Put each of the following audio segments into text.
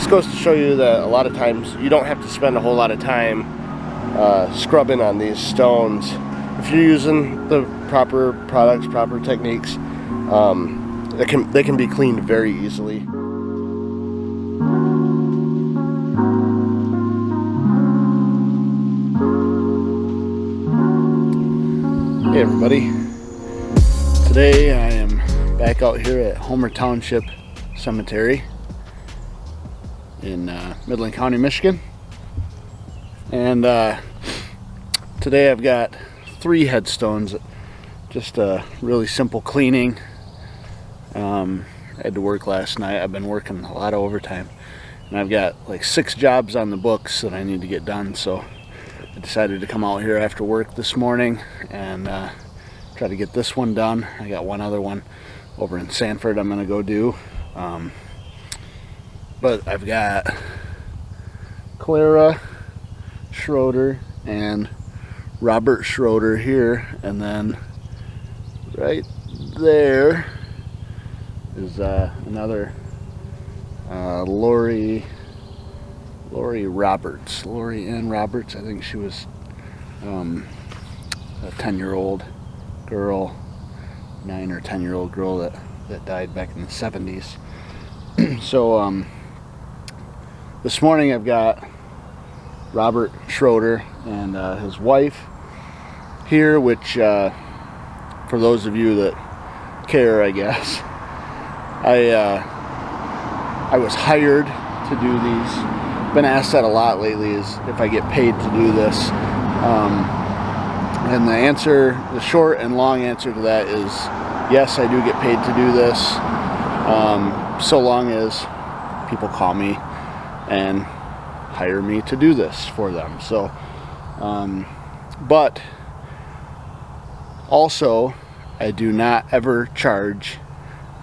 just goes to show you that a lot of times you don't have to spend a whole lot of time scrubbing on these stones. If you're using the proper products, proper techniques, they can be cleaned very easily. Hey everybody, today I am back out here at Homer Township Cemetery in Midland County, Michigan, and today I've got 3 headstones, just a really simple cleaning. I had to work last night. I've been working a lot of overtime, and I've got like 6 jobs on the books that I need to get done, so I decided to come out here after work this morning and try to get this one done. I got one other one over in Sanford I'm going to go do. But I've got Clara Schroeder and Robert Schroeder here, and then right there is another Lori Roberts. Lori Ann Roberts. I think she was a 10-year-old girl, 9 or 10-year-old girl that died back in the 70s. So this morning I've got Robert Schroeder and his wife here, which for those of you that care, I guess, I was hired to do these. Been asked that a lot lately, is if I get paid to do this, and the short and long answer to that is yes, I do get paid to do this, so long as people call me and hire me to do this for them. So but also I do not ever charge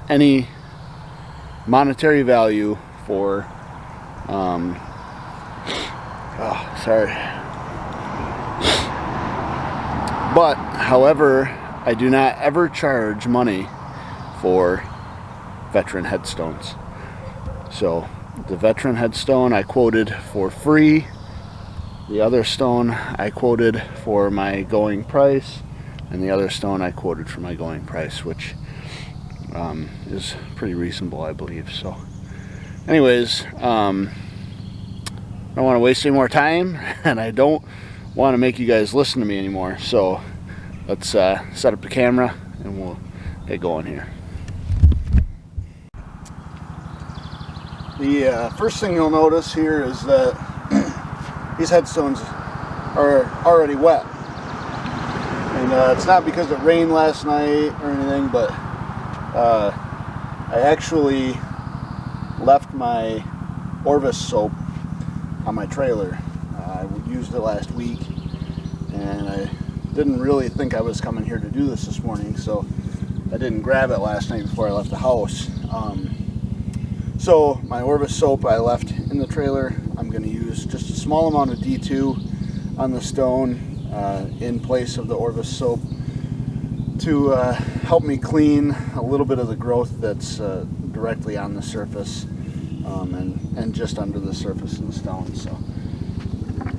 any monetary value for but however, I do not ever charge money for veteran headstones. So the veteran headstone I quoted for free. The other stone I quoted for my going price, and the other stone I quoted for my going price, which is pretty reasonable, I believe. So anyways, I don't want to waste any more time, and I don't want to make you guys listen to me anymore. So let's set up the camera and we'll get going here. The first thing you'll notice here is that these headstones are already wet, and it's not because it rained last night or anything, but I actually left my Orvis soap on my trailer. I used it last week, and I didn't really think I was coming here to do this morning, so I didn't grab it last night before I left the house. So my Orvis soap I left in the trailer. I'm going to use just a small amount of D2 on the stone in place of the Orvis soap to help me clean a little bit of the growth that's directly on the surface and just under the surface of the stone. So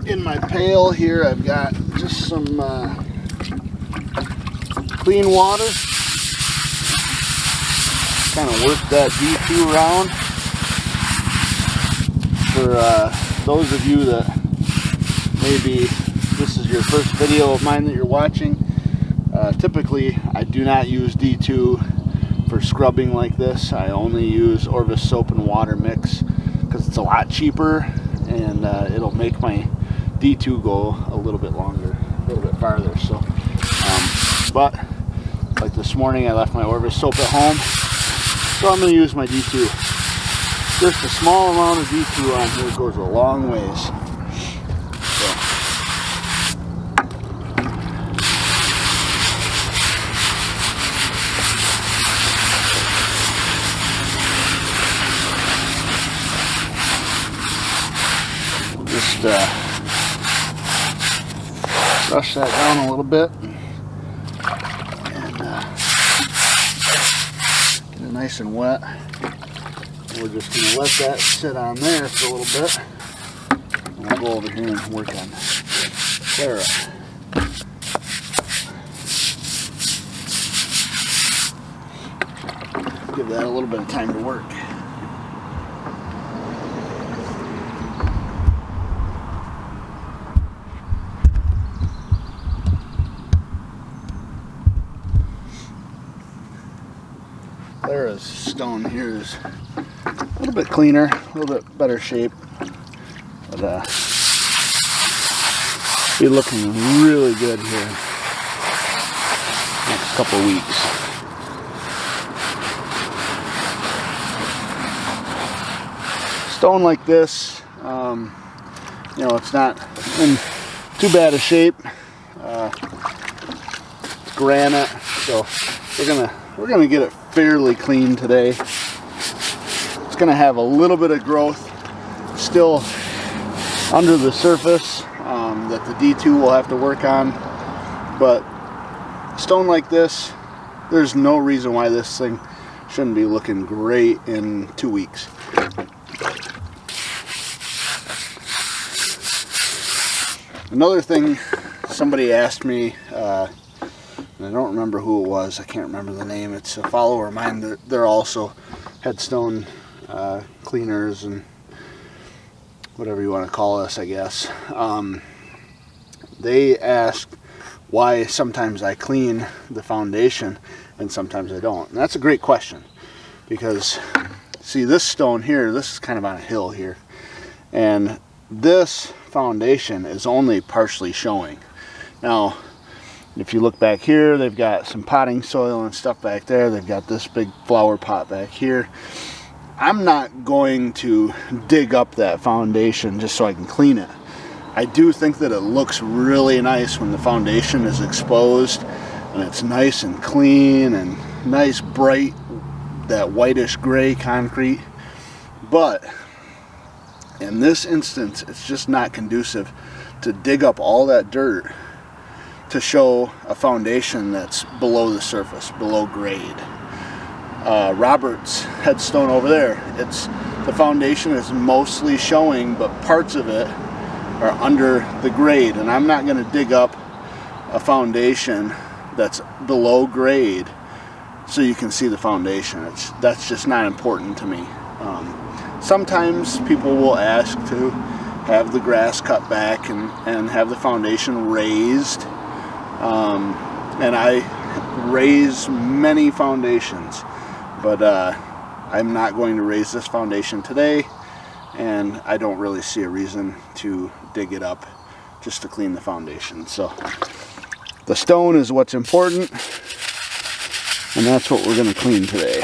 in my pail here I've got just some clean water. Kind of work that D2 around. For those of you that maybe this is your first video of mine that you're watching, typically I do not use D2 for scrubbing like this. I only use Orvis soap and water mix because it's a lot cheaper, and it'll make my D2 go a little bit longer, a little bit farther. So but like this morning I left my Orvis soap at home, so I'm going to use my D2. Just a small amount of D2 on here goes a long ways. So. Just brush that down a little bit and get it nice and wet. We're just going to let that sit on there for a little bit. And we'll go over here and work on Clara. Give that a little bit of time to work. Clara's stone here is a little bit cleaner, a little bit better shape, but be looking really good here next couple of weeks. Stone like this, you know, it's not in too bad a shape. It's granite, so we're gonna get it fairly clean today. It's gonna have a little bit of growth still under the surface that the D2 will have to work on, but stone like this, there's no reason why this thing shouldn't be looking great in 2 weeks. Another thing somebody asked me, and I don't remember who it was, I can't remember the name, it's a follower of mine, they're also headstone cleaners and whatever you want to call us, I guess. They ask why sometimes I clean the foundation and sometimes I don't. And that's a great question, because see, this stone here, this is kind of on a hill here, and this foundation is only partially showing. Now if you look back here, they've got some potting soil and stuff back there. They've got this big flower pot back here. I'm not going to dig up that foundation just so I can clean it. I do think that it looks really nice when the foundation is exposed and it's nice and clean and nice bright, that whitish gray concrete. But in this instance, it's just not conducive to dig up all that dirt to show a foundation that's below the surface, below grade. Robert's headstone over there, the foundation is mostly showing, but parts of it are under the grade, and I'm not going to dig up a foundation that's below grade so you can see the foundation. That's just not important to me. Sometimes people will ask to have the grass cut back and have the foundation raised, and I raise many foundations, but I'm not going to raise this foundation today, and I don't really see a reason to dig it up just to clean the foundation. So the stone is what's important, and that's what we're going to clean today.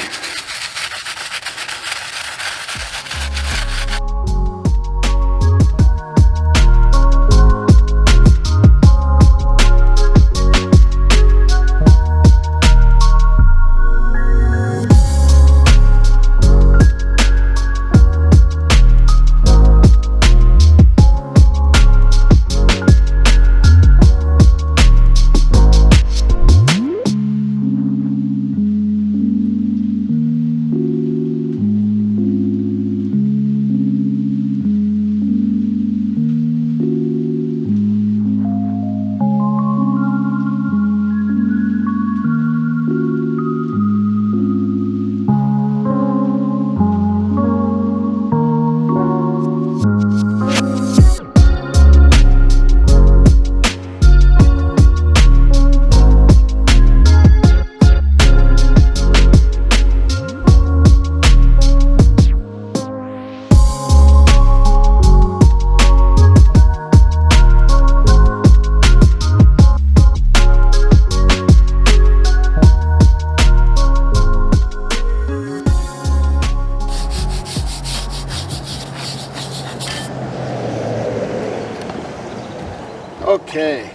Okay,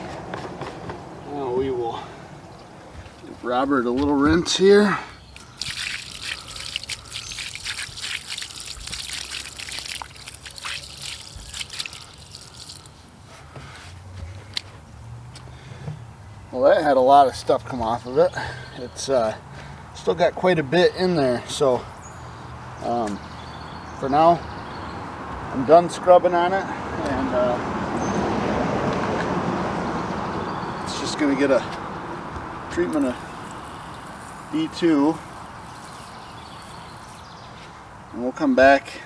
now we will give Robert a little rinse here. Well, that had a lot of stuff come off of it. It's still got quite a bit in there, so for now, I'm done scrubbing on it, and it's just going to get a treatment of D2, and we'll come back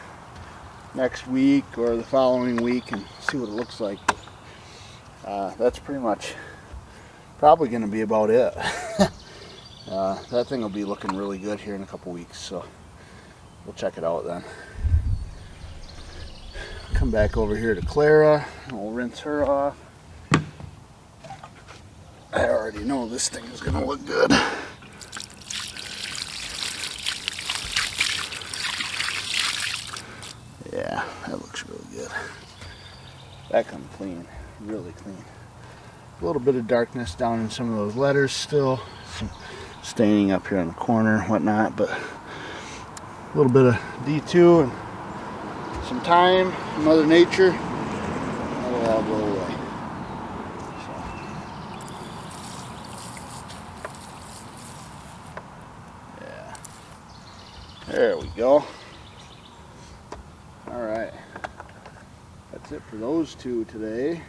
next week or the following week and see what it looks like. That's pretty much probably going to be about it. That thing will be looking really good here in a couple weeks, so we'll check it out then. Come back over here to Clara and we'll rinse her off. I already know this thing is going to look good. Yeah, that looks really good. That comes clean, really clean. A little bit of darkness down in some of those letters still. Some staining up here in the corner and whatnot, but a little bit of D2 and some time, Mother Nature, that'll all go away. So. Yeah. There we go. Alright. That's it for those two today.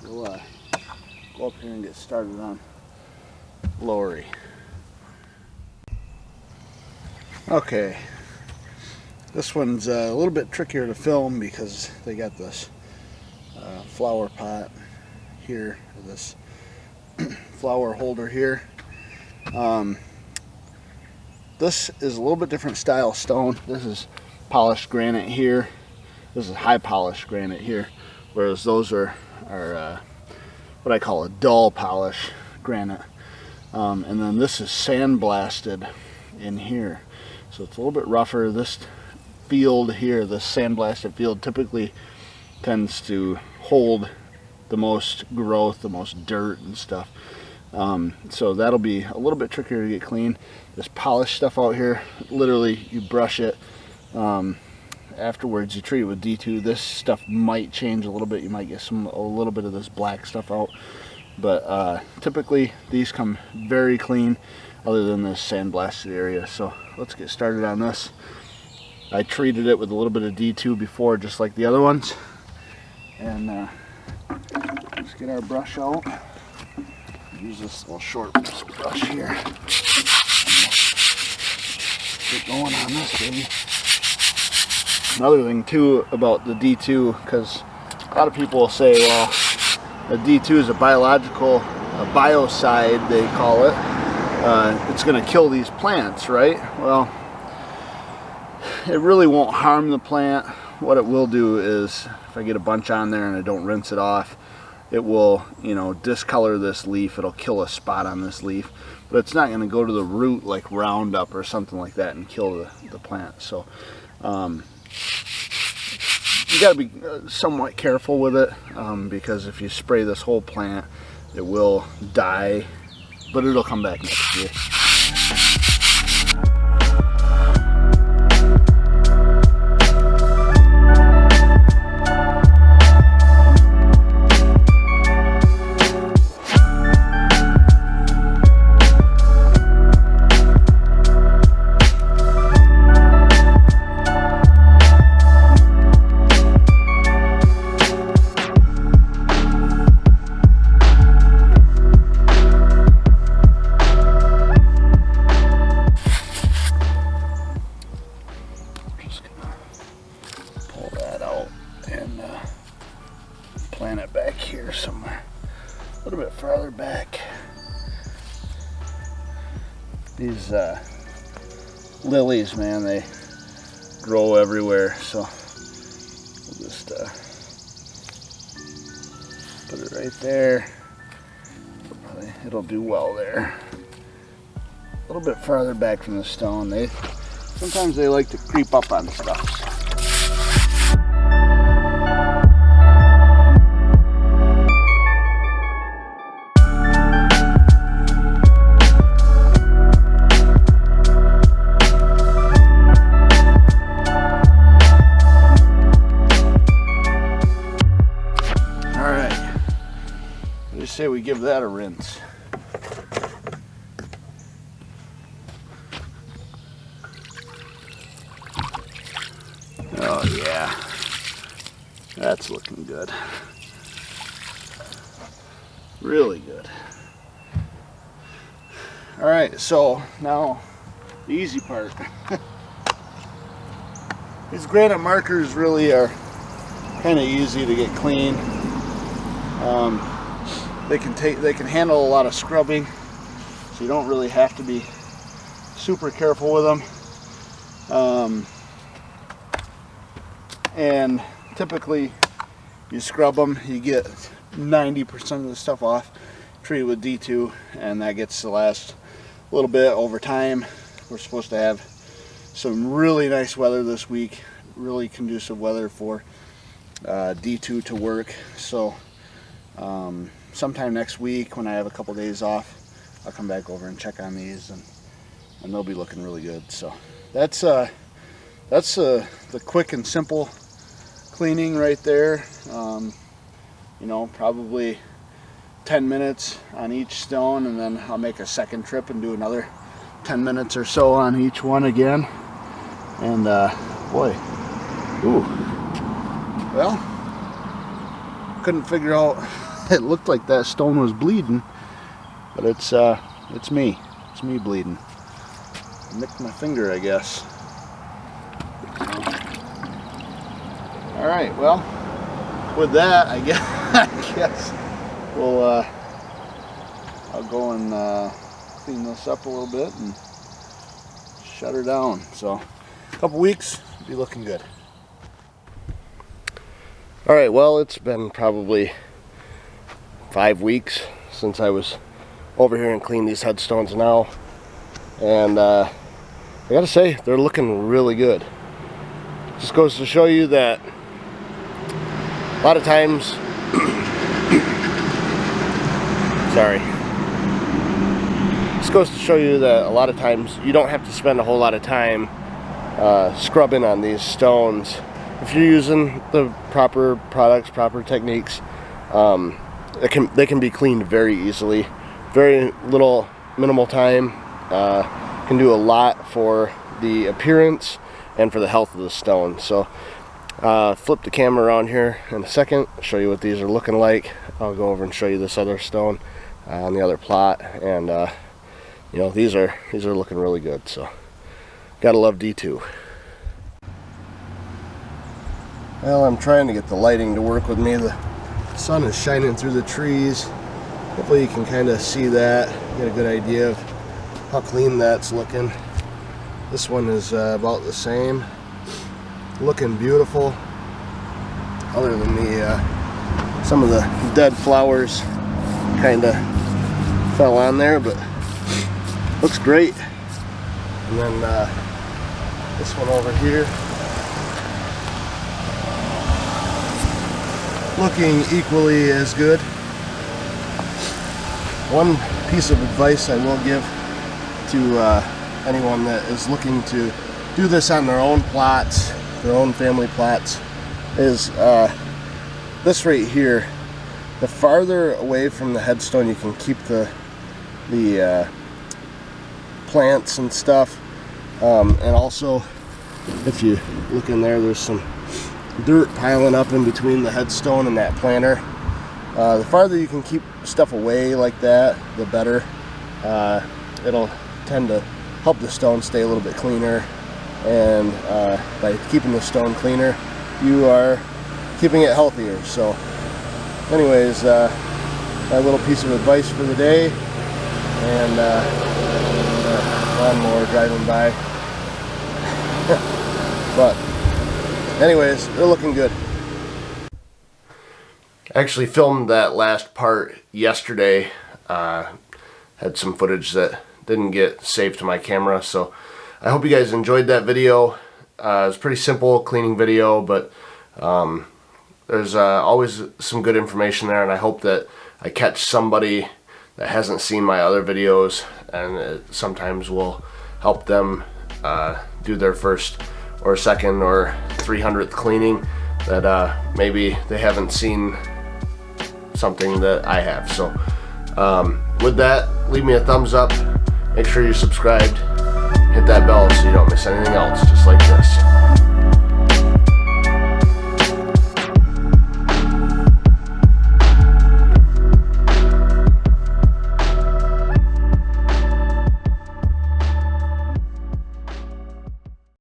We'll go up here and get started on Lori. Okay, this one's a little bit trickier to film because they got this flower pot here, this flower holder here. This is a little bit different style stone. This is polished granite here. This is high polished granite here, whereas those are what I call a dull polish granite. And then this is sandblasted in here, so it's a little bit rougher. This field here, this sandblasted field, typically tends to hold the most growth, the most dirt and stuff. So that'll be a little bit trickier to get clean. This polished stuff out here, literally you brush it. Afterwards you treat it with D2. This stuff might change a little bit. You might get a little bit of this black stuff out. But typically these come very clean other than this sandblasted area. So let's get started on this. I treated it with a little bit of D2 before, just like the other ones. And let's get our brush out. Use this little short brush here. Get going on this, baby. Another thing too about the D2, because a lot of people will say, well, the D2 is a biocide, they call it. It's going to kill these plants, right? Well, it really won't harm the plant. What it will do is, if I get a bunch on there and I don't rinse it off, it will, you know, discolor this leaf. It'll kill a spot on this leaf, but it's not going to go to the root like Roundup or something like that and kill the plant. So you got to be somewhat careful with it, because if you spray this whole plant, it will die, but it'll come back next year. Plant it back here somewhere, a little bit farther back. These lilies, man, they grow everywhere, so we'll just put it right there. It'll do well there. A little bit farther back from the stone. Sometimes they like to creep up on stuff. Say we give that a rinse. That's looking good. Really good. Alright, so now the easy part. These granite markers really are kind of easy to get clean. They can handle a lot of scrubbing, so you don't really have to be super careful with them. And typically you scrub them, you get 90% of the stuff off. Treat it with D2, and that gets to last a little bit over time. We're supposed to have some really nice weather this week, really conducive weather for D2 to work. So sometime next week, when I have a couple days off, I'll come back over and check on these, and they'll be looking really good. So that's the quick and simple cleaning right there. You know, probably 10 minutes on each stone, and then I'll make a second trip and do another 10 minutes or so on each one again. And boy, ooh, well, couldn't figure out. It looked like that stone was bleeding, but it's me bleeding. I nicked my finger, I guess. All right, well, with that, I guess we'll I'll go and clean this up a little bit and shut her down. So a couple weeks, be looking good. All right, well, it's been probably 5 weeks since I was over here and cleaned these headstones now, and I gotta say, they're looking really good. Just goes to show you that a lot of times, sorry. This goes to show you that a lot of times you don't have to spend a whole lot of time scrubbing on these stones. If you're using the proper products, proper techniques, they can be cleaned very easily. Very little, minimal time. Can do a lot for the appearance and for the health of the stone. So flip the camera around here in a second, show you what these are looking like. I'll go over and show you this other stone on the other plot, and you know, these are looking really good. So gotta love D2. Well, I'm trying to get the lighting to work with me. The sun is shining through the trees. Hopefully you can kind of see that, get a good idea of how clean that's looking. This one is about the same, looking beautiful, other than the some of the dead flowers kind of fell on there, but looks great. And then this one over here, looking equally as good. One piece of advice I will give to anyone that is looking to do this on their own plots, their own family plots, is this right here. The farther away from the headstone you can keep the plants and stuff, and also if you look in there, there's some dirt piling up in between the headstone and that planter. The farther you can keep stuff away like that, the better. It'll tend to help the stone stay a little bit cleaner, and by keeping the stone cleaner, you are keeping it healthier. So anyways, my little piece of advice for the day, and lawnmower driving by. But anyways, they're looking good. I actually filmed that last part yesterday. Had some footage that didn't get saved to my camera, so I hope you guys enjoyed that video. It was a pretty simple cleaning video, but there's always some good information there, and I hope that I catch somebody that hasn't seen my other videos, and it sometimes will help them do their first or second or 300th cleaning that maybe they haven't seen something that I have. So with that, leave me a thumbs up, make sure you're subscribed, hit that bell so you don't miss anything else just like this.